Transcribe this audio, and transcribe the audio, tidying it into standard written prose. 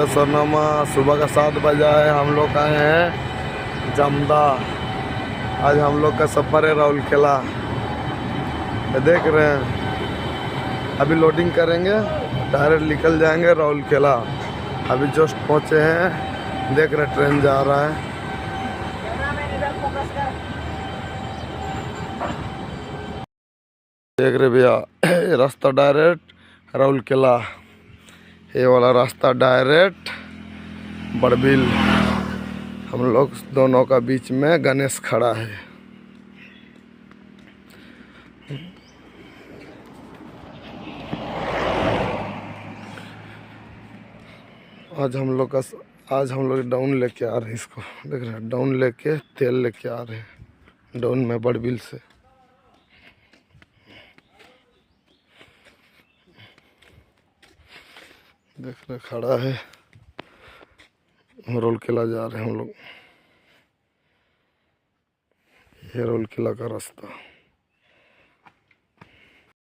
सरनामा सुबह का 7 बजा है। हम लोग आए हैं जमदा। आज हम लोग का सफ़र है राउरकेला। देख रहे हैं अभी लोडिंग करेंगे, डायरेक्ट निकल जाएंगे राउरकेला। अभी जस्ट पहुंचे हैं, देख रहे ट्रेन जा रहा है। देख रहे भैया रास्ता डायरेक्ट राउरकेला, ये वाला रास्ता डायरेक्ट बड़बिल। हम लोग दोनों का बीच में गणेश खड़ा है। आज हम लोग डाउन लेके आ रहे हैं इसको। देख रहे हैं डाउन लेके तेल लेके आ रहे हैं डाउन में बड़बिल से। देख रहे खड़ा है, राउरकेला जा रहे हैं हम लोग। ये राउरकेला का रास्ता।